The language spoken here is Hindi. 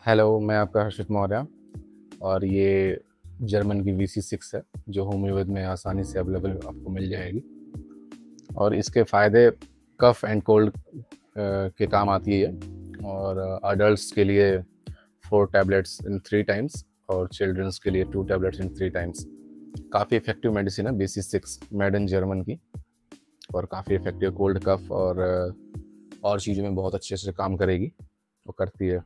हेलो, मैं आपका हर्षित मौर्य। और ये जर्मन की VC6 है जो होम्योपैथ में आसानी से अवेलेबल आपको मिल जाएगी। और इसके फ़ायदे कफ एंड कोल्ड के काम आती है। और अडल्ट्स के लिए 4 टैबलेट्स इन 3 टाइम्स और चिल्ड्रंस के लिए 2 टैबलेट्स इन 3 टाइम्स। काफ़ी इफ़ेक्टिव मेडिसिन है VC6 मेड इन जर्मन की। और काफ़ी इफ़ेक्टिव कोल्ड कफ और चीज़ों में बहुत अच्छे से काम करेगी, वो करती है।